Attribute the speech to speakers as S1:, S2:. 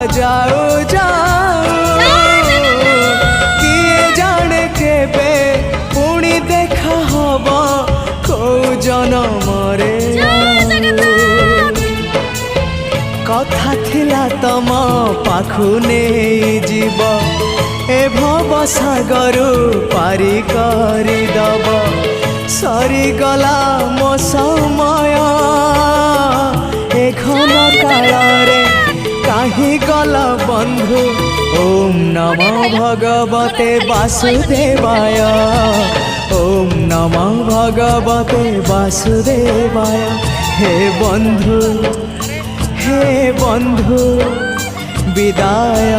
S1: যাও যাও কিଏ জানে কেবে পুଣି দেখা হব କୋଉ ଜନମରେ କଥା ଥିଲା ତମ ପାଖୁ ନେଇଯିବ ଏ ଭବ ସାଗରୁ ପାରି କରିଦବ ସରିଗଲା ମୋ ସମୟ ଏ ଘନ କାଳରେ কাহি গল বন্ধু ওম নম ভগবতে বাসুদেবায় ওম নম ভগবতে বাসুদেবায় হে বন্ধু বিদায়